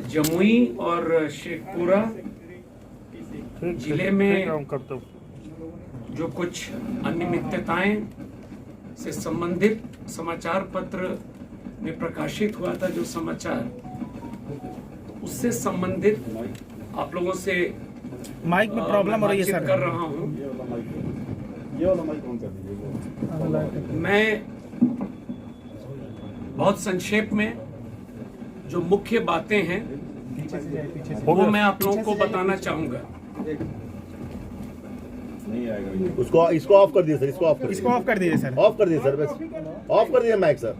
जमुई और शेखपुरा जिले में जो कुछ अनियमितताएं से संबंधित समाचार पत्र में प्रकाशित हुआ था, जो समाचार उससे संबंधित आप लोगों से माइक में प्रॉब्लम हो रही है सर, कर रहा हूं। मैं बहुत संक्षेप में जो मुख्य बातें हैं वो मैं आप लोगों को बताना चाहूंगा। उसको इसको ऑफ कर दिए सर, इसको ऑफ कर इसको ऑफ कर दीजिए सर, ऑफ कर दिए सर, बस ऑफ कर दिए माइक सर।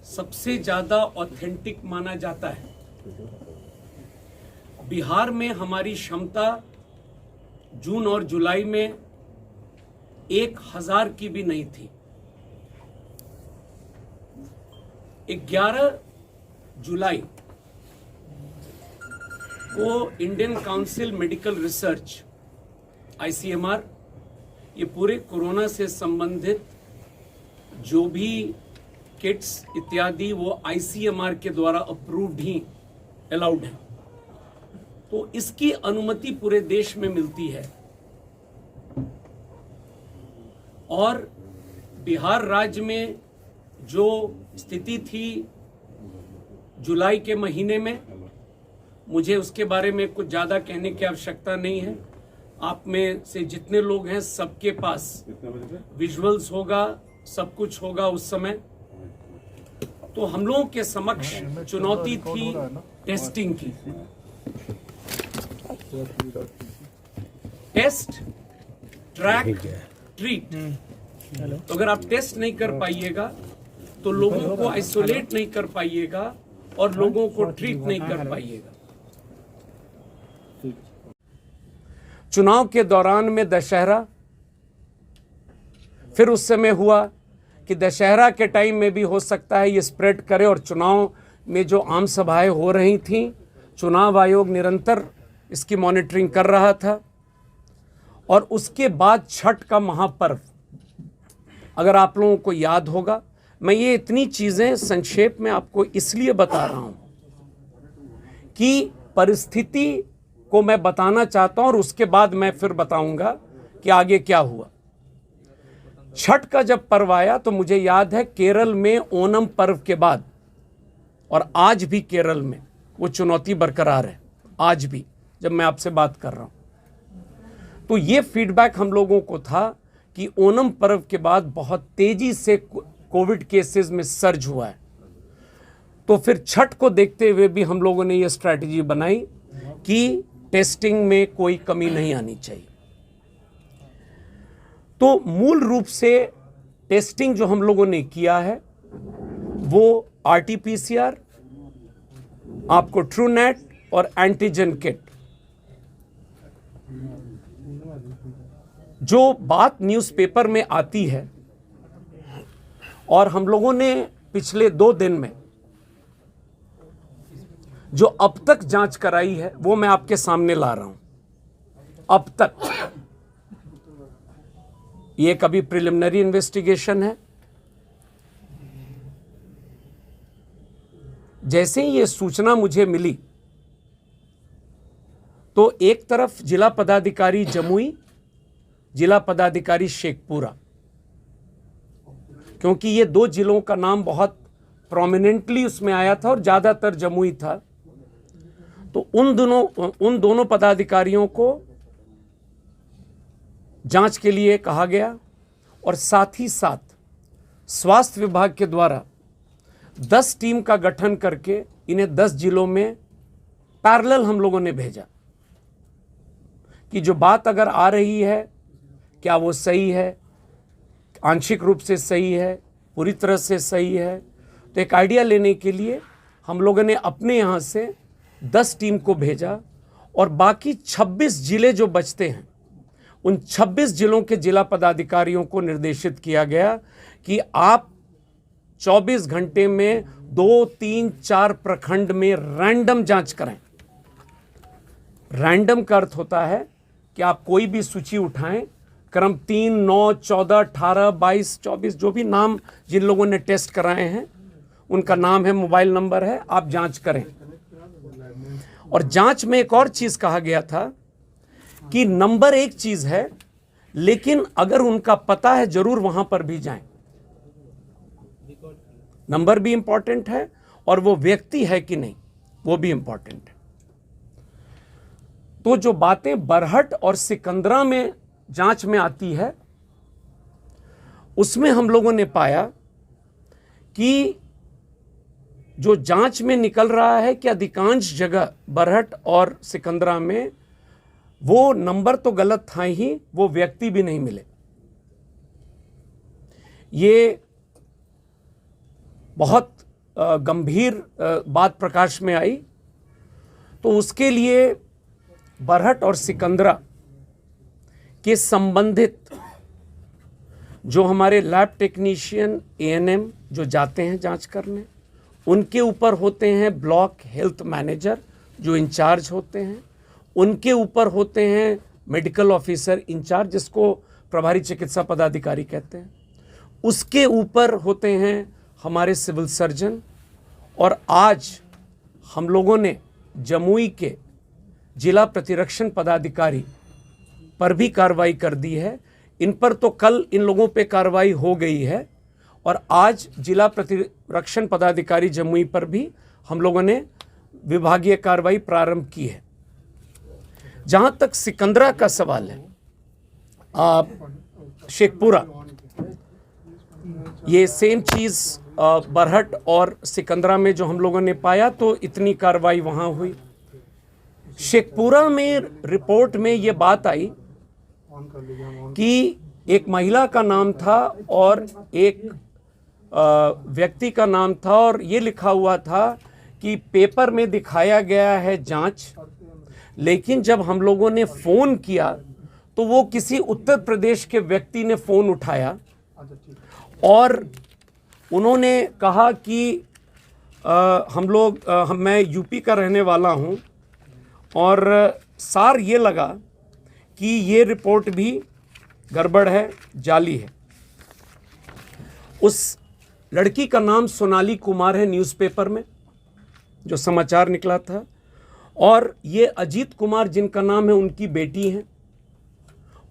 सबसे ज्यादा ऑथेंटिक माना जाता है। बिहार में हमारी क्षमता जून और जुलाई में 1000 की भी नहीं थी। 11 जुलाई को Indian council medical research ICMR ये पूरे कोरोना से संबंधित जो भी किट्स इत्यादि वो ICMR के द्वारा अप्रूव्ड ही अलाउड है, तो इसकी अनुमति पूरे देश में मिलती है। और बिहार राज्य में जो स्थिति थी जुलाई के महीने में, मुझे उसके बारे में कुछ ज़्यादा कहने की आवश्यकता नहीं है। आप में से जितने लोग हैं सबके पास विजुअल्स होगा, सब कुछ होगा उस समय। तो हम लोगों के समक्ष चुनौती थी टेस्टिंग की। Test, track, treat. तो अगर आप टेस्ट नहीं कर पाइएगा तो लोगों को आइसोलेट नहीं कर पाइएगा और लोगों को ट्रीट नहीं कर पाइएगा। चुनाव के दौरान में दशहरा, फिर उस समय हुआ कि दशहरा के टाइम में भी हो सकता है ये स्प्रेड करे, और चुनाव में जो आम सभाएं हो रही थीं, चुनाव आयोग निरंतर इसकी मॉनिटरिंग कर रहा था। और उसके बाद छठ का महापर्व, अगर आप लोगों को याद होगा, मैं ये इतनी चीज़ें संक्षेप में आपको इसलिए बता रहा हूं कि परिस्थिति को मैं बताना चाहता हूं और उसके बाद मैं फिर बताऊंगा कि आगे क्या हुआ। छठ का जब पर्व आया तो मुझे याद है केरल में ओणम पर्व के बाद, और आज भी केरल में वो चुनौती बरकरार है, आज भी जब मैं आपसे बात कर रहा हूं। तो ये फीडबैक हम लोगों को था कि ओणम पर्व के बाद बहुत तेजी से कोविड केसेस में सर्ज हुआ है। तो फिर छठ को देखते हुए भी हम लोगों ने ये स्ट्रैटेजी बनाई कि टेस्टिंग में कोई कमी नहीं आनी चाहिए। तो मूल रूप से टेस्टिंग जो हम लोगों ने किया है वो RT-PCR, आपको ट्रूनेट और एंटीजन किट। जो बात न्यूज़पेपर में आती है और हम लोगों ने पिछले 2 दिन में जो अब तक जांच कराई है वो मैं आपके सामने ला रहा हूं। अब तक ये कभी प्रिलिमिनरी इन्वेस्टिगेशन है। जैसे ही ये सूचना मुझे मिली तो एक तरफ जिला पदाधिकारी जमुई, जिला पदाधिकारी शेखपुरा, क्योंकि ये 2 जिलों का नाम बहुत प्रोमिनेंटली उसमें आया था और ज़्यादातर जमुई था, तो उन दोनों पदाधिकारियों को जांच के लिए कहा गया। और साथ ही साथ स्वास्थ्य विभाग के द्वारा 10 टीम का गठन करके इन्हें 10 जिलों में पैरेलल हम लोगों ने भेजा कि जो बात अगर आ रही है क्या वो सही है, आंशिक रूप से सही है, पूरी तरह से सही है। तो एक आइडिया लेने के लिए हम लोगों ने अपने यहाँ से 10 टीम को भेजा और बाकी 26 जिले जो बचते हैं उन 26 जिलों के जिला पदाधिकारियों को निर्देशित किया गया कि आप 24 घंटे में 2, 3, 4 प्रखंड में रैंडम जांच करें। रैंडम का अर्थ होता है कि आप कोई भी सूची उठाएं क्रम 3, 9, 14, 18, 22, 24 जो भी नाम जिन लोगों ने टेस्ट कराए हैं उनका नाम है, मोबाइल नंबर है, आप जांच करें। और जांच में एक और चीज कहा गया था कि नंबर एक चीज है, लेकिन अगर उनका पता है जरूर वहां पर भी जाएं। नंबर भी इंपॉर्टेंट है और वो व्यक्ति है कि नहीं वो भी इंपॉर्टेंट है। तो जो बातें बरहट और सिकंदरा में जांच में आती है उसमें हम लोगों ने पाया कि जो जांच में निकल रहा है कि अधिकांश जगह बरहट और सिकंदरा में वो नंबर तो गलत था ही, वो व्यक्ति भी नहीं मिले। ये बहुत गंभीर बात प्रकाश में आई। तो उसके लिए बरहट और सिकंदरा के संबंधित जो हमारे लैब टेक्नीशियन एएनएम जो जाते हैं जांच करने, उनके ऊपर होते हैं ब्लॉक हेल्थ मैनेजर जो इंचार्ज होते हैं, उनके ऊपर होते हैं मेडिकल ऑफिसर इंचार्ज जिसको प्रभारी चिकित्सा पदाधिकारी कहते हैं, उसके ऊपर होते हैं हमारे सिविल सर्जन। और आज हम लोगों ने जमुई के जिला प्रतिरक्षण पदाधिकारी पर भी कार्रवाई कर दी है। इन पर तो कल इन लोगों पे कार्रवाई हो गई है और आज जिला प्रतिरक्षण पदाधिकारी जमुई पर भी हम लोगों ने विभागीय कार्रवाई प्रारंभ की है। जहां तक सिकंदरा का सवाल है, शेखपुरा, ये सेम चीज बरहट और सिकंदरा में जो हम लोगों ने पाया तो इतनी कार्रवाई वहां हुई। शेखपुरा में रिपोर्ट में ये बात आई कि एक महिला का नाम था और एक व्यक्ति का नाम था और ये लिखा हुआ था कि पेपर में दिखाया गया है जांच, लेकिन जब हम लोगों ने फोन किया तो वो किसी उत्तर प्रदेश के व्यक्ति ने फोन उठाया और उन्होंने कहा कि मैं यूपी का रहने वाला हूं और सार ये लगा कि ये रिपोर्ट भी गड़बड़ है, जाली है। उस लड़की का नाम सोनाली कुमार है, न्यूज़पेपर में जो समाचार निकला था, और ये अजीत कुमार जिनका नाम है उनकी बेटी हैं।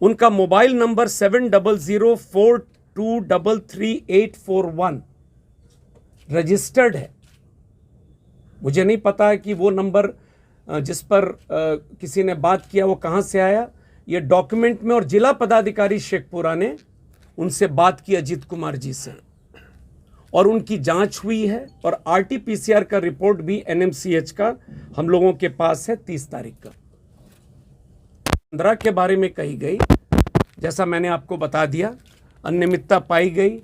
उनका मोबाइल नंबर 7004233841 रजिस्टर्ड है। मुझे नहीं पता है कि वो नंबर जिस पर किसी ने बात किया वो कहाँ से आया। ये डॉक्यूमेंट में, और जिला पदाधिकारी शेखपुरा ने उनसे बात की अजीत कुमार जी से और उनकी जांच हुई है और आरटीपीसीआर का रिपोर्ट भी एनएमसीएच का हम लोगों के पास है 30 तारीख का। 15 के बारे में कही गई, जैसा मैंने आपको बता दिया, अनियमितता पाई गई।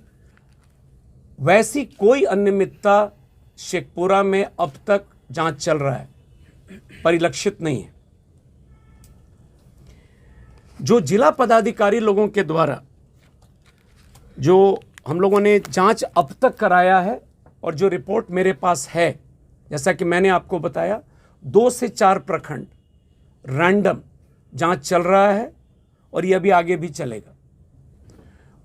वैसी कोई अनियमितता शेखपुरा में अब तक जांच चल रहा है, परिलक्षित नहीं है। जो जिला पदाधिकारी लोगों के द्वारा जो हम लोगों ने जांच अब तक कराया है और जो रिपोर्ट मेरे पास है, जैसा कि मैंने आपको बताया, 2 से 4 प्रखंड रैंडम जांच चल रहा है और ये अभी आगे भी चलेगा।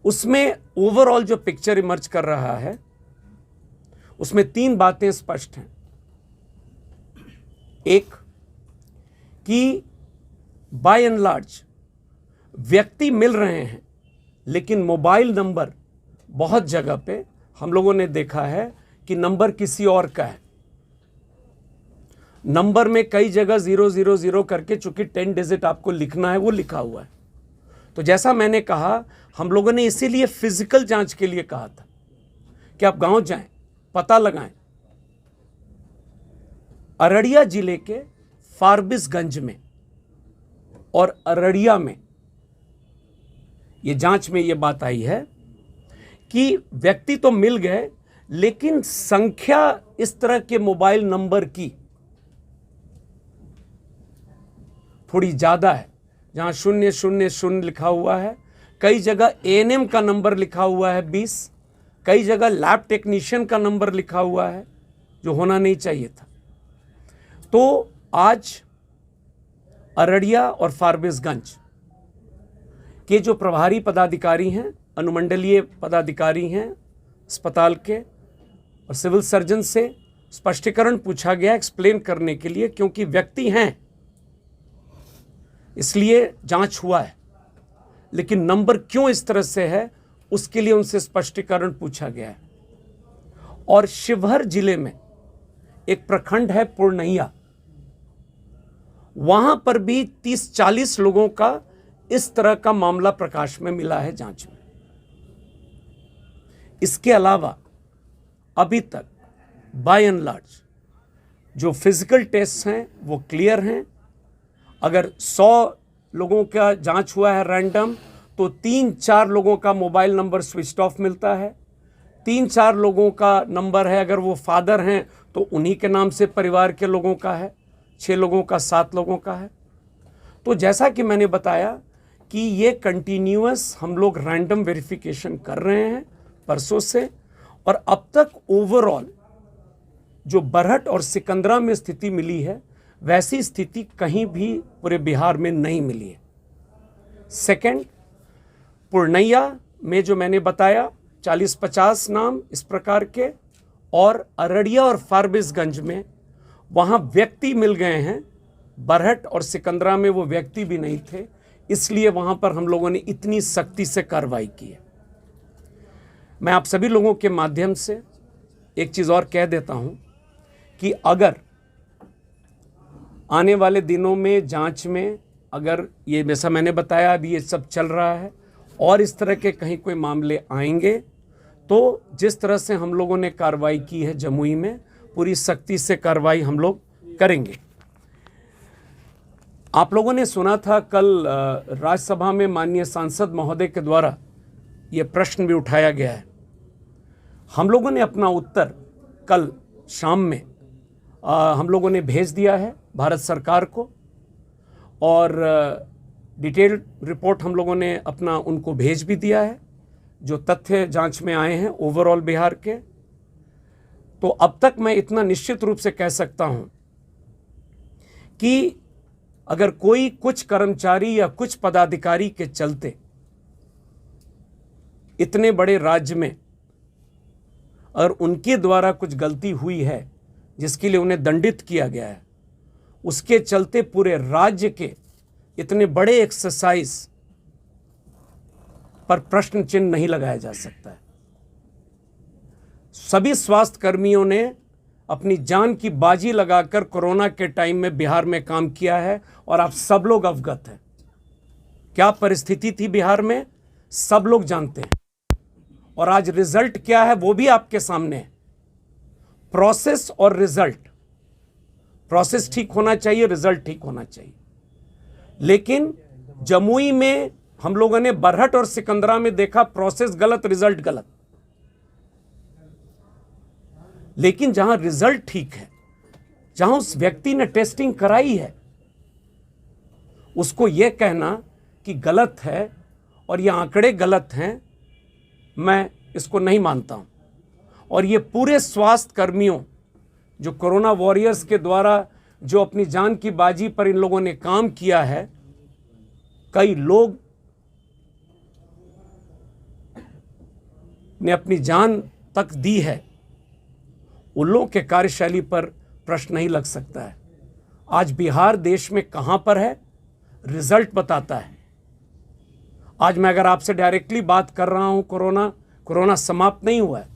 उसमें ओवरऑल जो पिक्चर इमर्ज कर रहा है उसमें 3 बातें स्पष्ट हैं। एक कि बाय एंड लार्ज व्यक्ति मिल रहे हैं, लेकिन मोबाइल नंबर बहुत जगह पे हम लोगों ने देखा है कि नंबर किसी और का है। नंबर में कई जगह 000 करके, चूंकि 10 डिजिट आपको लिखना है, वो लिखा हुआ है। तो जैसा मैंने कहा, हम लोगों ने इसीलिए फिजिकल जांच के लिए कहा था कि आप गांव जाएं, पता लगाएं। अररिया जिले के फारबिसगंज में और अररिया में ये जांच में ये बात आई है कि व्यक्ति तो मिल गए, लेकिन संख्या इस तरह के मोबाइल नंबर की थोड़ी ज्यादा है। जहां 000 लिखा हुआ है, कई जगह एएनएम का नंबर लिखा हुआ है 20, कई जगह लैब टेक्नीशियन का नंबर लिखा हुआ है जो होना नहीं चाहिए था। तो आज अररिया और फारबिसगंज के जो प्रभारी पदाधिकारी हैं, अनुमंडलीय पदाधिकारी हैं अस्पताल के और सिविल सर्जन से स्पष्टीकरण पूछा गया एक्सप्लेन करने के लिए, क्योंकि व्यक्ति हैं इसलिए जांच हुआ है, लेकिन नंबर क्यों इस तरह से है उसके लिए उनसे स्पष्टीकरण पूछा गया है। और शिवहर जिले में एक प्रखंड है पूर्णैया, वहां पर भी 30-40 लोगों का इस तरह का मामला प्रकाश में मिला है जांच में। इसके अलावा अभी तक बाय एंड लार्ज जो फिजिकल टेस्ट हैं वो क्लियर हैं। अगर 100 लोगों का जांच हुआ है रैंडम, तो 3-4 लोगों का मोबाइल नंबर स्विच ऑफ मिलता है। 3-4 लोगों का नंबर है, अगर वो फादर हैं तो उन्हीं के नाम से परिवार के लोगों का है, 6 लोगों का, 7 लोगों का है। तो जैसा कि मैंने बताया कि ये कंटिन्यूअस हम लोग रैंडम वेरिफिकेशन कर रहे हैं परसों से, और अब तक ओवरऑल जो बरहट और सिकंदरा में स्थिति मिली है वैसी स्थिति कहीं भी पूरे बिहार में नहीं मिली है। सेकंड, पूर्णैया में जो मैंने बताया 40-50 नाम इस प्रकार के, और अररिया और फारबिसगंज में वहाँ व्यक्ति मिल गए हैं। बरहट और सिकंदरा में वो व्यक्ति भी नहीं थे, इसलिए वहाँ पर हम लोगों ने इतनी सख्ती से कार्रवाई की है। मैं आप सभी लोगों के माध्यम से एक चीज़ और कह देता हूँ कि अगर आने वाले दिनों में जांच में अगर ये जैसा मैंने बताया अभी ये सब चल रहा है और इस तरह के कहीं कोई मामले आएंगे, तो जिस तरह से हम लोगों ने कार्रवाई की है जमुई में, पूरी सख्ती से कार्रवाई हम लोग करेंगे। आप लोगों ने सुना था कल राज्यसभा में माननीय सांसद महोदय के द्वारा ये प्रश्न भी उठाया गया है। हम लोगों ने अपना उत्तर कल शाम में हम लोगों ने भेज दिया है भारत सरकार को, और डिटेल्ड रिपोर्ट हम लोगों ने अपना उनको भेज भी दिया है जो तथ्य जांच में आए हैं ओवरऑल बिहार के। तो अब तक मैं इतना निश्चित रूप से कह सकता हूं कि अगर कोई कुछ कर्मचारी या कुछ पदाधिकारी के चलते इतने बड़े राज्य में और उनके द्वारा कुछ गलती हुई है जिसके लिए उन्हें दंडित किया गया है, उसके चलते पूरे राज्य के इतने बड़े एक्सरसाइज पर प्रश्न चिन्ह नहीं लगाया जा सकता है। सभी स्वास्थ्य कर्मियों ने अपनी जान की बाजी लगाकर कोरोना के टाइम में बिहार में काम किया है, और आप सब लोग अवगत हैं क्या परिस्थिति थी बिहार में, सब लोग जानते हैं। और आज रिजल्ट क्या है वो भी आपके सामने है। प्रोसेस और रिजल्ट, प्रोसेस ठीक होना चाहिए, रिजल्ट ठीक होना चाहिए। लेकिन जमुई में हम लोगों ने बरहट और सिकंदरा में देखा प्रोसेस गलत, रिजल्ट गलत। लेकिन जहां रिजल्ट ठीक है, जहां उस व्यक्ति ने टेस्टिंग कराई है, उसको यह कहना कि गलत है और ये आंकड़े गलत हैं, मैं इसको नहीं मानता हूं। और ये पूरे स्वास्थ्य कर्मियों जो कोरोना वॉरियर्स के द्वारा जो अपनी जान की बाजी पर इन लोगों ने काम किया है, कई लोग ने अपनी जान तक दी है, उन लोगों के कार्यशैली पर प्रश्न नहीं लग सकता है। आज बिहार देश में कहां पर है, रिजल्ट बताता है। आज मैं अगर आपसे डायरेक्टली बात कर रहा हूं, कोरोना समाप्त नहीं हुआ है,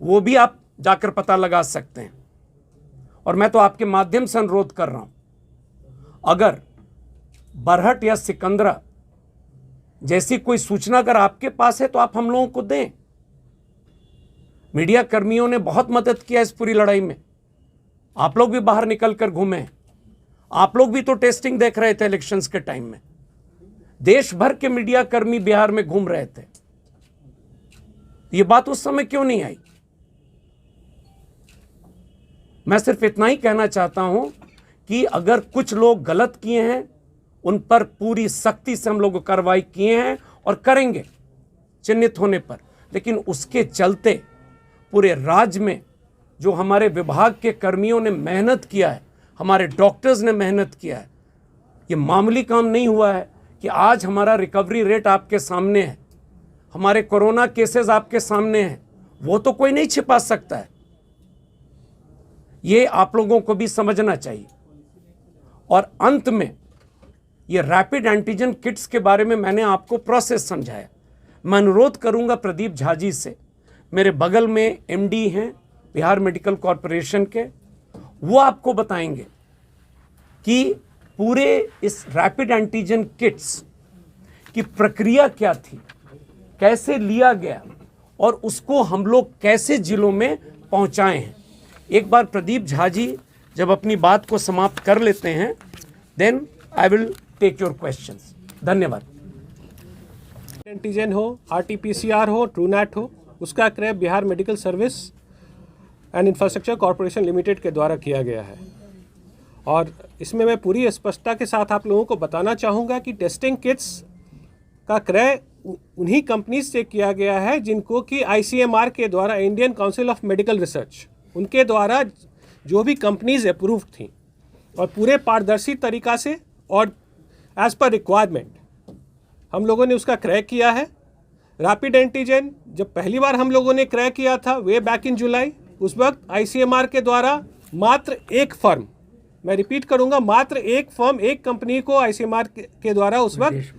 वो भी आप जाकर पता लगा सकते हैं। और मैं तो आपके माध्यम से अनुरोध कर रहा हूं, अगर बरहट या सिकंदरा जैसी कोई सूचना अगर आपके पास है तो आप हम लोगों को दें। मीडिया कर्मियों ने बहुत मदद किया इस पूरी लड़ाई में। आप लोग भी बाहर निकल कर घूमे, आप लोग भी तो टेस्टिंग देख रहे थे इलेक्शंस के टाइम में। देश भर के मीडिया कर्मी बिहार में घूम रहे थे। ये बात उस समय क्यों नहीं आई? मैं सिर्फ इतना ही कहना चाहता हूं कि अगर कुछ लोग गलत किए हैं, उन पर पूरी सख्ती से हम लोग कार्रवाई किए हैं और करेंगे चिन्हित होने पर। लेकिन उसके चलते पूरे राज्य में जो हमारे विभाग के कर्मियों ने मेहनत किया है, हमारे डॉक्टर्स ने मेहनत किया है, ये मामूली काम नहीं हुआ है कि आज हमारा रिकवरी रेट आपके सामने है, हमारे कोरोना केसेस आपके सामने हैं, वो तो कोई नहीं छिपा सकता है। ये आप लोगों को भी समझना चाहिए। और अंत में ये रैपिड एंटीजन किट्स के बारे में मैंने आपको प्रोसेस समझाया। मैं अनुरोध करूंगा प्रदीप झा जी से, मेरे बगल में एमडी हैं बिहार मेडिकल कॉरपोरेशन के, वो आपको बताएंगे कि पूरे इस रैपिड एंटीजन किट्स की प्रक्रिया क्या थी, कैसे लिया गया और उसको हम लोग कैसे जिलों में पहुंचाए हैं। एक बार प्रदीप झा जी जब अपनी बात को समाप्त कर लेते हैं, then I will take your questions. धन्यवाद। एंटीजन हो, आरटीपीसीआर हो, ट्रूनैट हो, उसका क्रय Bihar medical service and infrastructure corporation limited के द्वारा किया गया है। और इसमें मैं पूरी स्पष्टता के साथ आप लोगों को बताना चाहूँगा कि टेस्टिंग किट्स का क्रय उन्हीं कंपनीज से किया गया है जिनको कि आईसीएमआर के द्वारा, Indian council of medical research, उनके द्वारा जो भी कंपनीज अप्रूव थी और पूरे पारदर्शी तरीका से और एज पर रिक्वायरमेंट हम लोगों ने उसका क्रय किया है। रैपिड एंटीजन जब पहली बार हम लोगों ने क्रय किया था वे बैक इन जुलाई, उस वक्त आईसीएमआर के द्वारा मात्र एक फर्म, मैं रिपीट करूंगा, मात्र एक फर्म, एक कंपनी को आईसीएमआर के द्वारा उस वक्त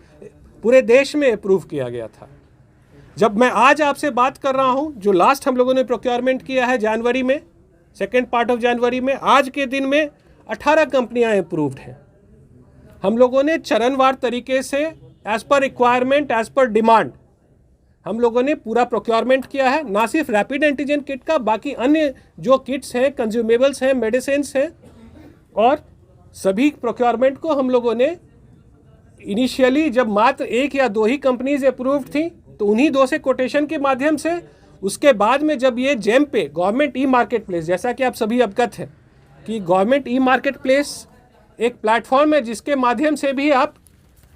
पूरे देश में अप्रूव किया गया था। जब मैं आज आपसे बात कर रहा हूं, जो लास्ट हम लोगों ने प्रोक्योरमेंट किया है जनवरी में, सेकेंड पार्ट ऑफ जनवरी में, आज के दिन में 18 कंपनियां अप्रूव्ड हैं। हम लोगों ने चरणवार तरीके से as per requirement, as per demand हम लोगों ने पूरा प्रोक्योरमेंट किया है, ना सिर्फ रैपिड एंटीजन किट का, बाकी अन्य जो किट्स हैं, कंज्यूमेबल्स हैं, मेडिसिन्स हैं, और सभी प्रोक्योरमेंट को हम लोगों ने इनिशियली जब मात्र एक या दो ही कंपनीज अप्रूव्ड थी तो उन्हीं दो से कोटेशन के माध्यम से, उसके बाद में जब ये जेम पे गवर्नमेंट ई मार्केट प्लेस, जैसा कि आप सभी अवगत हैं कि गवर्नमेंट ई मार्केट प्लेस एक प्लेटफॉर्म है जिसके माध्यम से भी आप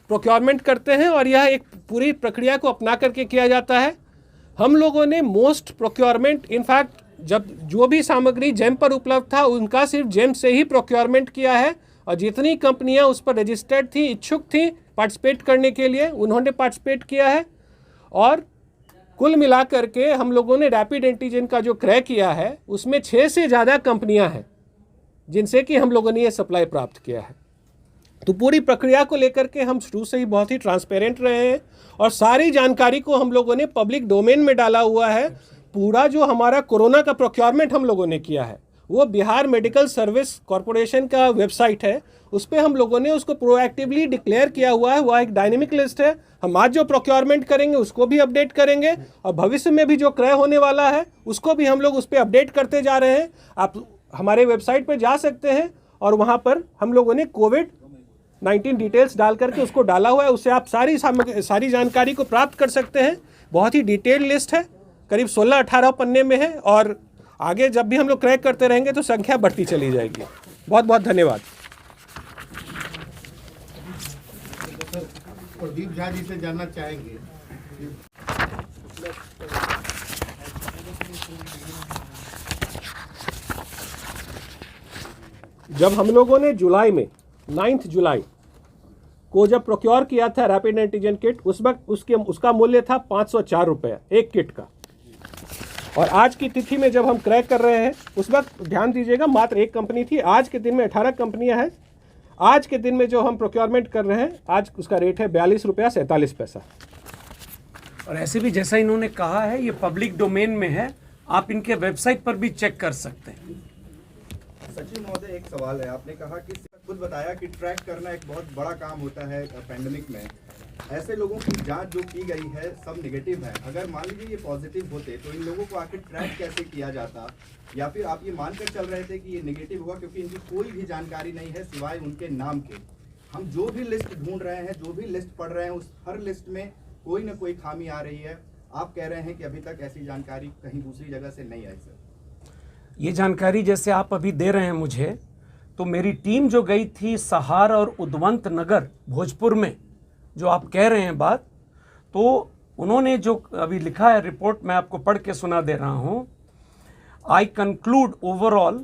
प्रोक्योरमेंट करते हैं और यह एक पूरी प्रक्रिया को अपना करके किया जाता है। हम लोगों ने मोस्ट प्रोक्योरमेंट, इनफैक्ट जब जो भी सामग्री जेम पर उपलब्ध था उनका सिर्फ जेम से ही प्रोक्योरमेंट किया है, और जितनी कंपनियां उस पर रजिस्टर्ड थी, इच्छुक थी पार्टिसिपेट करने के लिए, उन्होंने पार्टिसिपेट किया है। और कुल मिलाकर के हम लोगों ने रैपिड एंटीजन का जो क्रय किया है उसमें 6 से ज़्यादा कंपनियां हैं जिनसे कि हम लोगों ने ये सप्लाई प्राप्त किया है। तो पूरी प्रक्रिया को लेकर के हम शुरू से ही बहुत ही ट्रांसपेरेंट रहे हैं और सारी जानकारी को हम लोगों ने पब्लिक डोमेन में डाला हुआ है। पूरा जो हमारा कोरोना का प्रोक्योरमेंट हम लोगों ने किया है वो बिहार मेडिकल सर्विस कॉरपोरेशन का वेबसाइट है, उस पर हम लोगों ने उसको प्रोएक्टिवली डिक्लेयर किया हुआ है। वह एक डायनेमिक लिस्ट है। हम आज जो प्रोक्योरमेंट करेंगे उसको भी अपडेट करेंगे और भविष्य में भी जो क्रय होने वाला है उसको भी हम लोग उस पर अपडेट करते जा रहे हैं। आप हमारे वेबसाइट पर जा सकते हैं और वहाँ पर हम लोगों ने कोविड-19 डिटेल्स डाल करके उसको डाला हुआ है, उससे आप सारी जानकारी को प्राप्त कर सकते हैं। बहुत ही डिटेल्ड लिस्ट है, करीब 16-18 पन्ने में है, और आगे जब भी हम लोग क्रैक करते रहेंगे तो संख्या बढ़ती चली जाएगी। बहुत बहुत धन्यवाद। प्रदीप झा जी से जानना चाहेंगे, जब हम लोगों ने जुलाई में 9 जुलाई को जब प्रोक्योर किया था रैपिड एंटीजन किट, उस वक्त उसका मूल्य था 504 रुपये एक किट का, और आज की तिथि में जब हम क्रैक कर रहे हैं उस वक्त ध्यान दीजिएगा मात्र एक कंपनी थी। आज के दिन में 18 कंपनियां हैं। आज के दिन में जो हम प्रोक्योरमेंट कर रहे हैं आज उसका रेट है 42 रुपया 47 पैसा। और ऐसे भी जैसा इन्होंने कहा है ये पब्लिक डोमेन में है, आप इनके वेबसाइट पर भी चेक कर सकते हैं। सचिन महोदय, एक सवाल है। आपने कहा कि खुद बताया कि ट्रैक करना एक बहुत बड़ा काम होता है पैंडेमिक में। ऐसे लोगों की जांच जो की गई है सब नेगेटिव है, अगर मान लीजिए ये पॉजिटिव होते तो इन लोगों को आखिर ट्रैक कैसे किया जाता, या फिर आप ये मानकर चल रहे थे कि ये नेगेटिव हुआ क्योंकि इनकी कोई भी जानकारी नहीं है सिवाय उनके नाम के? हम जो भी लिस्ट ढूंढ रहे हैं, जो भी लिस्ट पढ़ रहे हैं, उस हर लिस्ट में कोई ना कोई खामी आ रही है। आप कह रहे हैं कि अभी तक ऐसी जानकारी कहीं दूसरी जगह से नहीं आई। सर, ये जानकारी जैसे आप अभी दे रहे हैं मुझे, तो मेरी टीम जो गई थी सहार और उद्वंत नगर भोजपुर में, जो आप कह रहे हैं बात, तो उन्होंने जो अभी लिखा है रिपोर्ट, मैं आपको पढ़ के सुना दे रहा हूँ। I conclude overall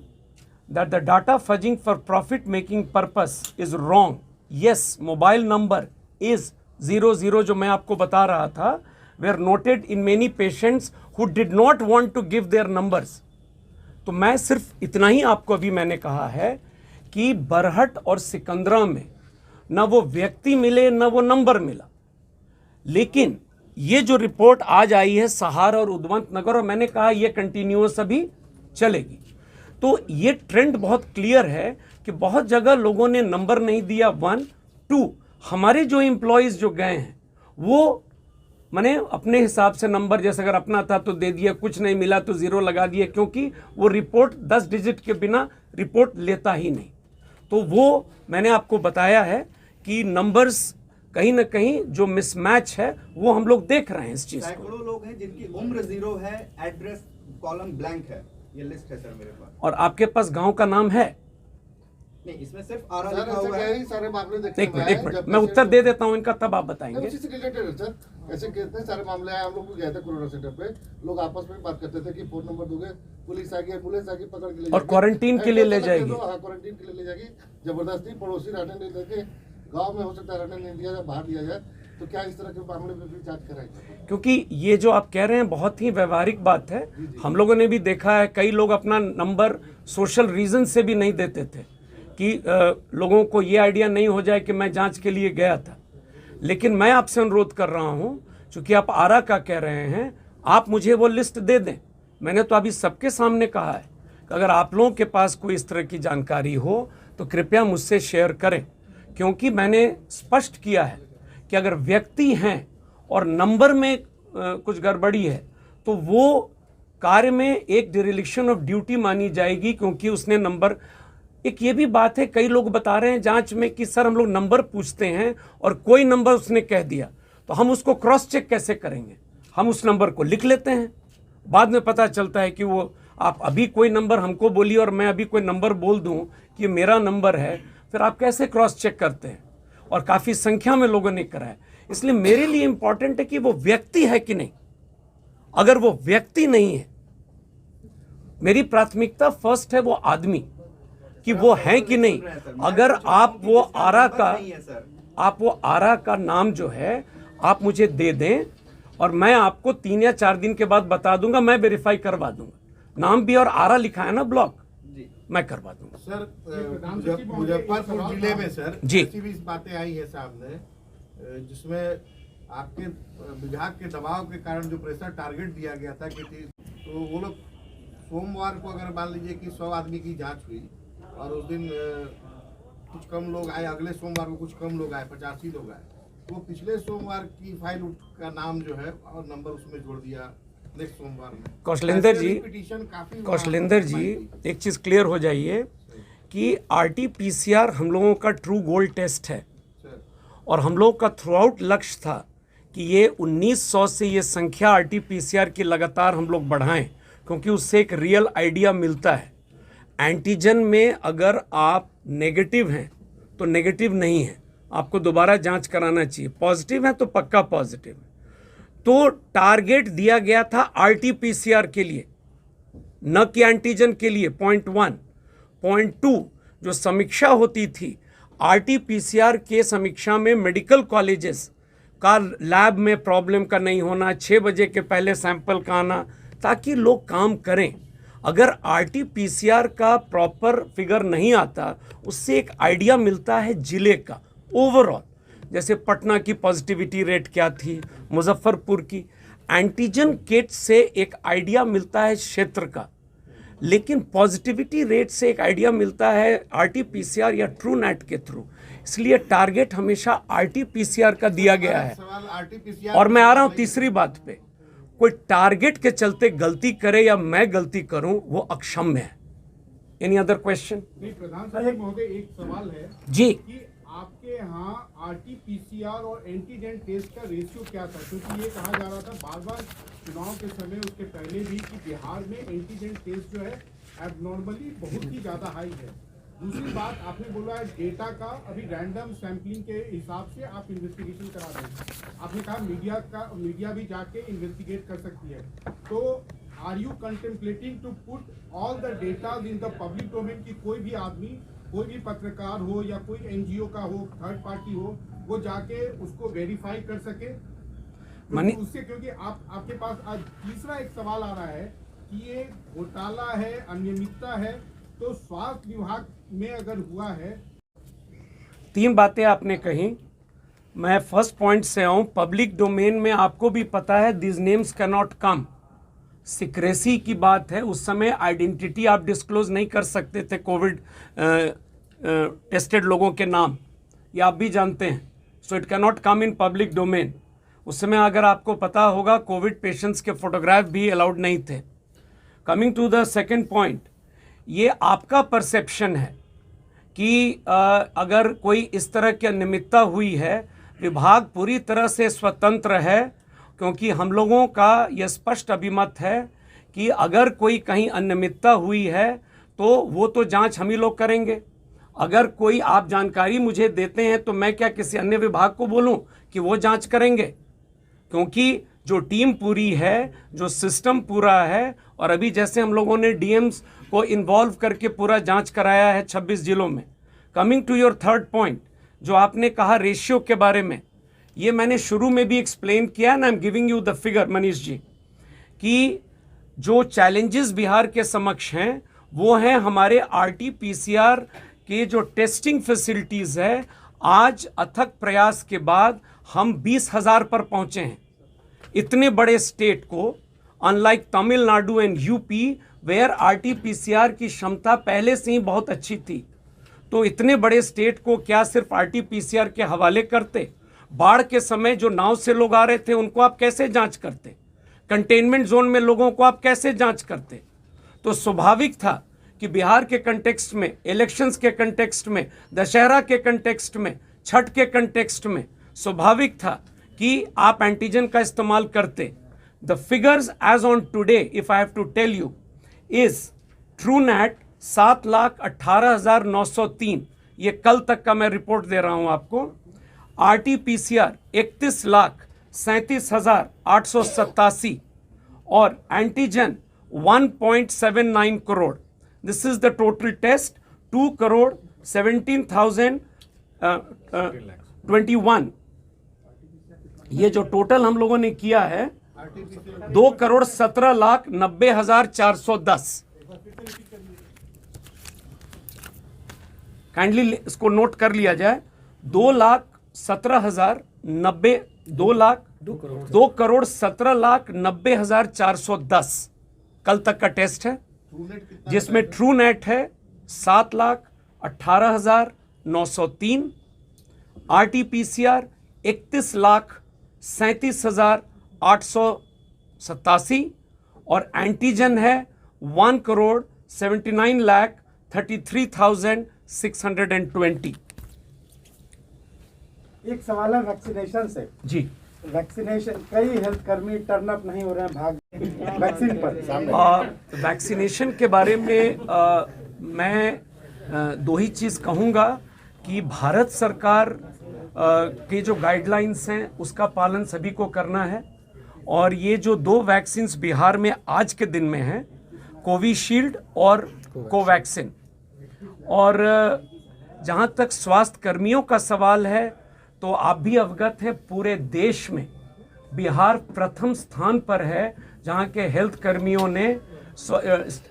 that the data fudging for profit making purpose is wrong. Yes, mobile number, is 00 जो मैं आपको बता रहा था, were noted in many patients who did not want to give their numbers. तो मैं सिर्फ इतना ही आपको अभी मैंने कहा है कि बरहट और सिकंदरा में न वो व्यक्ति मिले न वो नंबर मिला, लेकिन ये जो रिपोर्ट आज आई है सहार और उद्वंत नगर, और मैंने कहा ये कंटिन्यूअस अभी चलेगी, तो ये ट्रेंड बहुत क्लियर है कि बहुत जगह लोगों ने नंबर नहीं दिया। 1 2 हमारे जो एम्प्लॉयज़ जो गए हैं वो मैंने अपने हिसाब से नंबर, जैसे अगर अपना था तो दे दिया, कुछ नहीं मिला तो 0 लगा दिया, क्योंकि वो रिपोर्ट 10 डिजिट के बिना रिपोर्ट लेता ही नहीं। तो वो मैंने आपको बताया है कि नंबर्स कहीं ना कहीं जो मिसमैच है वो हम लोग देख रहे हैं इस चीज को। सैकड़ों लोग हैं जिनकी उम्र 0 है, एड्रेस कॉलम ब्लैंक है, ये लिस्ट है सर मेरे पास। और आपके पास गांव का नाम है? नहीं, इसमें सिर्फ आरा लिखा हुआ है। सारे मामले देखने एक में मिनट, आए, जब मैं उत्तर दे देता हूं इनका, तब आप नहीं, बताएंगे। उसी से रिलेटेड है सर। ऐसे कितने सारे मामले आए, हम लोग भी गए थे कोरोना सेंटर पे, लोग आपस में बात करते थे कि फोन नंबर दोगे, पुलिस आ गई, एम्बुलेंस आ गई, पकड़ के ले और जाएगी। क्वारंटीन के लिए ले जाएगी। हाँ, क्वारंटीन के लिए ले जाएगी, जबरदस्ती पड़ोसी रहने नहीं देते, गाँव में हो सकता है रहने नहीं दिया जाए, बाहर दिया जाए, तो क्या इस तरह के मामले में भी जांच कराएंगे? क्योंकि ये जो आप कह रहे हैं बहुत ही व्यवहारिक बात है। हम लोगों ने भी देखा है कई लोग अपना नंबर सोशल रीजन से भी नहीं देते थे कि लोगों को ये आइडिया नहीं हो जाए कि मैं जांच के लिए गया था। लेकिन मैं आपसे अनुरोध कर रहा हूं, चूंकि आप आरा का कह रहे हैं, आप मुझे वो लिस्ट दे दें। मैंने तो अभी सबके सामने कहा है कि अगर आप लोगों के पास कोई इस तरह की जानकारी हो तो कृपया मुझसे शेयर करें, क्योंकि मैंने स्पष्ट किया है कि अगर व्यक्ति हैं और नंबर में कुछ गड़बड़ी है तो वो कार्य में एक डिरेलिक्शन ऑफ ड्यूटी मानी जाएगी, क्योंकि उसने नंबर। एक ये भी बात है, कई लोग बता रहे हैं जांच में कि सर हम लोग नंबर पूछते हैं और कोई नंबर उसने कह दिया तो हम उसको क्रॉस चेक कैसे करेंगे? हम उस नंबर को लिख लेते हैं, बाद में पता चलता है कि वो आप अभी कोई नंबर हमको बोलिए और मैं अभी कोई नंबर बोल दूं कि मेरा नंबर है, फिर आप कैसे क्रॉस चेक करते हैं? और काफ़ी संख्या में लोगों ने कराया। इसलिए मेरे लिए इंपॉर्टेंट है कि वो व्यक्ति है कि नहीं। अगर वो व्यक्ति नहीं है, मेरी प्राथमिकता फर्स्ट है वो आदमी, कि वो है कि नहीं। अगर आप वो आरा का नाम जो है आप मुझे दे दें और मैं आपको 3 या 4 दिन के बाद बता दूंगा, मैं वेरीफाई करवा दूंगा। नाम भी और आरा लिखा है ना ब्लॉक, मैं करवा दूंगा। सर, मुजफ्फरपुर जिले में सर जी। ऐसी भी बातें आई है सामने, जिसमें आपके विभाग के दबाव के कारण जो प्रेशर टारगेट दिया गया था कि तो वो लोग सोमवार को अगर मान लीजिए कि 100 आदमी की जांच हुई और उस दिन कुछ कम लोग आए, अगले सोमवार को कुछ कम लोग आए, 85 लोग आए, वो पिछले सोमवार की फाइल का नाम जो है और नंबर उसमें जोड़ दिया नेक्स्ट सोमवार में। कौशलेंद्र जी एक चीज़ क्लियर हो जाइए कि RT-PCR हम लोगों का ट्रू गोल्ड टेस्ट है, और हम लोग का थ्रू आउट लक्ष्य था कि ये 1900 से ये संख्या RT-PCR की लगातार हम लोग बढ़ाएं, क्योंकि उससे एक रियल आइडिया मिलता है। एंटीजन में अगर आप नेगेटिव हैं तो नेगेटिव नहीं है, आपको दोबारा जांच कराना चाहिए। पॉजिटिव है तो पक्का पॉजिटिव है। तो टारगेट दिया गया था RT-PCR के लिए, न कि एंटीजन के लिए। पॉइंट 1। पॉइंट 2, जो समीक्षा होती थी RT-PCR के समीक्षा में मेडिकल कॉलेजेस का लैब में प्रॉब्लम का नहीं होना, 6 बजे के पहले सैंपल का आना, ताकि लोग काम करें। अगर RT-PCR का प्रॉपर फिगर नहीं आता, उससे एक आइडिया मिलता है जिले का ओवरऑल, जैसे पटना की पॉजिटिविटी रेट क्या थी, मुजफ्फरपुर की। एंटीजन किट से एक आइडिया मिलता है क्षेत्र का, लेकिन पॉजिटिविटी रेट से एक आइडिया मिलता है RT-PCR या TrueNat के थ्रू। इसलिए टारगेट हमेशा RT-PCR का दिया गया है। और मैं आ रहा हूँ तीसरी बात पे, कोई टारगेट के चलते गलती करे या मैं गलती करूं, वो अक्षम्य है। Any other question? प्रधान सचिव महोदय, एक सवाल है जी कि आपके यहाँ RT-PCR और एंटीजन टेस्ट का रेशियो क्या था? क्योंकि ये कहा जा रहा था बार बार चुनाव के समय, उसके पहले भी, कि बिहार में एंटीजन टेस्ट जो है एबनॉर्मली बहुत ही ज़्यादा हाई है। दूसरी बात, आपने बोला है डेटा का अभी रैंडम सैम्पलिंग के हिसाब से आप इन्वेस्टिगेशन करा रहे हैं। आपने कहा मीडिया भी जाके इन्वेस्टिगेट कर सकती है। तो are you contemplating to put all the data in the public domain, की कोई भी आदमी, कोई भी पत्रकार हो या कोई NGO का हो, थर्ड पार्टी हो, वो जाके उसको वेरीफाई कर सके? मनी- उससे, क्योंकि आपके पास आज तीसरा एक सवाल आ रहा है कि ये घोटाला है, अनियमितता है, तो स्वास्थ्य विभाग में अगर हुआ है। 3 बातें आपने कही। मैं फर्स्ट पॉइंट से आऊं। पब्लिक डोमेन में आपको भी पता है this names can not come. Secrecy की बात है। उस समय आइडेंटिटी आप डिस्क्लोज नहीं कर सकते थे कोविड टेस्टेड लोगों के नाम, ये आप भी जानते हैं। So it can not come in public domain. उस समय अगर आपको पता होगा कोविड पेशेंट्स के फोटोग्राफ भी अलाउड नहीं थे। Coming to the second point, ये आपका परसेप्शन है कि अगर कोई इस तरह की अनियमितता हुई है। विभाग पूरी तरह से स्वतंत्र है, क्योंकि हम लोगों का यह स्पष्ट अभिमत है कि अगर कोई कहीं अनियमितता हुई है तो वो तो जांच हम ही लोग करेंगे। अगर कोई आप जानकारी मुझे देते हैं तो मैं क्या किसी अन्य विभाग को बोलूं कि वो जांच करेंगे? क्योंकि जो टीम पूरी है, जो सिस्टम पूरा है, और अभी जैसे हम लोगों ने डीएम्स को इन्वॉल्व करके पूरा जांच कराया है 26 जिलों में। Coming to your third point, जो आपने कहा रेशियो के बारे में, ये मैंने शुरू में भी एक्सप्लेन किया ना। I am giving you the figure Manish ji, कि जो चैलेंजेस बिहार के समक्ष हैं वो हैं हमारे RT-PCR के जो टेस्टिंग फैसिलिटीज़ है। आज अथक प्रयास के बाद हम 20,000 पर पहुंचे हैं। इतने बड़े स्टेट को, unlike Tamil Nadu and UP where RT-PCR की क्षमता पहले से ही बहुत अच्छी थी, तो इतने बड़े स्टेट को क्या सिर्फ RT-PCR के हवाले करते? बाढ़ के समय जो नाव से लोग आ रहे थे उनको आप कैसे जांच करते? कंटेनमेंट जोन में लोगों को आप कैसे जांच करते? तो स्वाभाविक था कि बिहार के कंटेक्स्ट में, इलेक्शंस के कंटेक्स्ट में, दशहरा के कंटेक्स्ट में, छठ के कंटेक्स्ट में स्वाभाविक था कि आप एंटीजन का इस्तेमाल करते। The figures as on today if I have to tell you is Truenat 7,18,903, ये कल तक का मैं रिपोर्ट दे रहा हूं आपको। RT-PCR 31,37,887 और antigen 1.79 crore. This is the total test. 2,17,021। ये जो टोटल हम लोगों ने किया है 2,17,90,410। काइंडली इसको नोट कर लिया जाए। 2,17,90,410 कल तक का टेस्ट है, जिसमें ट्रू नेट है 7,18,903, RT-PCR 31,37,887 और एंटीजन है 1,79,33,620। एक सवाल है वैक्सीनेशन से। जी, वैक्सीनेशन, कई हेल्थ कर्मी टर्न अप नहीं हो रहे हैं भाग वैक्सीन पर। वैक्सीनेशन के बारे में मैं दो ही चीज़ कहूँगा कि भारत सरकार के जो गाइडलाइंस हैं उसका पालन सभी को करना है। और ये जो 2 वैक्सीन्स बिहार में आज के दिन में हैं, कोविशील्ड और कोवैक्सिन, और जहाँ तक स्वास्थ्य कर्मियों का सवाल है तो आप भी अवगत हैं पूरे देश में बिहार प्रथम स्थान पर है जहाँ के हेल्थ कर्मियों ने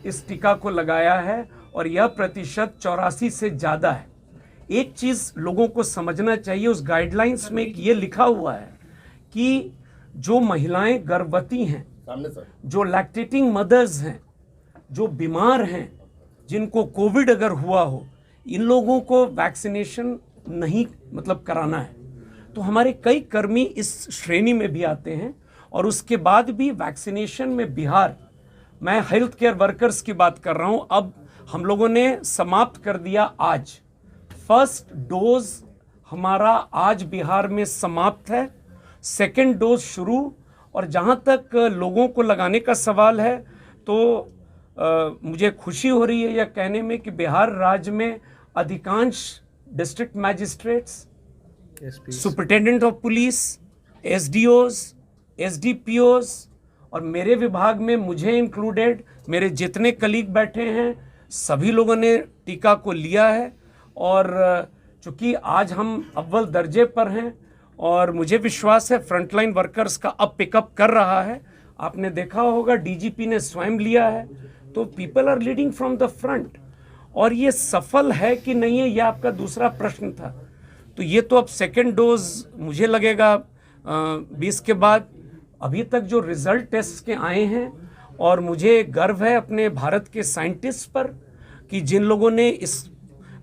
इस टीका को लगाया है, और यह प्रतिशत 84 से ज़्यादा है। एक चीज़ लोगों को समझना चाहिए, उस गाइडलाइंस में ये लिखा हुआ है कि जो महिलाएं गर्भवती हैं, जो लैक्टेटिंग मदर्स हैं, जो बीमार हैं, जिनको कोविड अगर हुआ हो, इन लोगों को वैक्सीनेशन नहीं कराना है। तो हमारे कई कर्मी इस श्रेणी में भी आते हैं, और उसके बाद भी वैक्सीनेशन में बिहार, मैं हेल्थ केयर वर्कर्स की बात कर रहा हूं, अब हम लोगों ने समाप्त कर दिया आज। फर्स्ट डोज हमारा आज बिहार में समाप्त है, सेकेंड डोज शुरू। और जहां तक लोगों को लगाने का सवाल है तो मुझे खुशी हो रही है यह कहने में कि बिहार राज्य में अधिकांश district magistrates, superintendent of police, SDOs, SDPOs और मेरे विभाग में मुझे इंक्लूडेड मेरे जितने कलीग बैठे हैं सभी लोगों ने टीका को लिया है। और चूँकि आज हम अव्वल दर्जे पर हैं और मुझे विश्वास है फ्रंटलाइन वर्कर्स का अब पिकअप कर रहा है। आपने देखा होगा डीजीपी ने स्वयं लिया है, तो people are leading from the front. और ये सफल है कि नहीं है, ये आपका दूसरा प्रश्न था। तो ये तो अब सेकेंड डोज मुझे लगेगा 20 के बाद। अभी तक जो रिजल्ट टेस्ट के आए हैं, और मुझे गर्व है अपने भारत के साइंटिस्ट पर कि जिन लोगों ने इस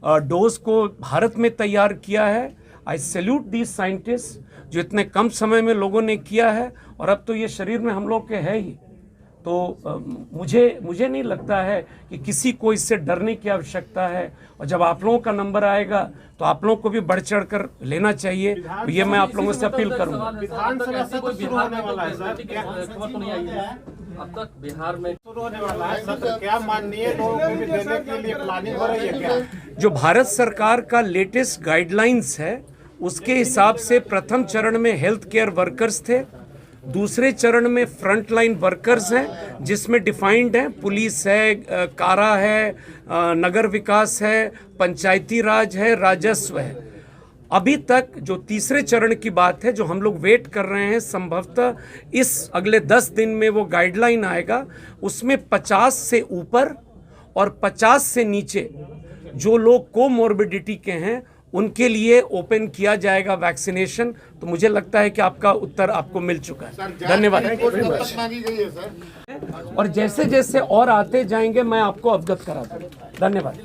डोज को भारत में तैयार किया है। आई सैल्यूट दीज साइंटिस्ट जो इतने कम समय में लोगों ने किया है, और अब तो ये शरीर में हम लोग के है ही। तो मुझे नहीं लगता है कि किसी को इससे डरने की आवश्यकता है। और जब आप लोगों का नंबर आएगा तो आप लोगों को भी बढ़ चढ़ कर लेना चाहिए। तो ये मैं आप लोगों से अपील करूंगा। विधानसभा सत्र शुरू होने वाला है सर, अब तक बिहार में शुरू होने वाला है सत्र, क्या माननीय लोगों को भी देने के लिए प्लानिंग हो रही है क्या? जो भारत सरकार का लेटेस्ट गाइडलाइंस है उसके हिसाब से प्रथम चरण में हेल्थ केयर वर्कर्स थे, दूसरे चरण में फ्रंट लाइन वर्कर्स हैं जिसमें डिफाइंड है पुलिस है, कारा है, नगर विकास है, पंचायती राज है, राजस्व है। अभी तक जो तीसरे चरण की बात है, जो हम लोग वेट कर रहे हैं, संभवतः इस अगले 10 दिन में वो गाइडलाइन आएगा। उसमें 50 से ऊपर और 50 से नीचे जो लोग कोमॉर्बिडिटी के हैं उनके लिए ओपन किया जाएगा वैक्सीनेशन। तो मुझे लगता है कि आपका उत्तर आपको मिल चुका है। धन्यवाद। और जैसे जैसे और आते जाएंगे मैं आपको अवगत करा दूंगा। धन्यवाद।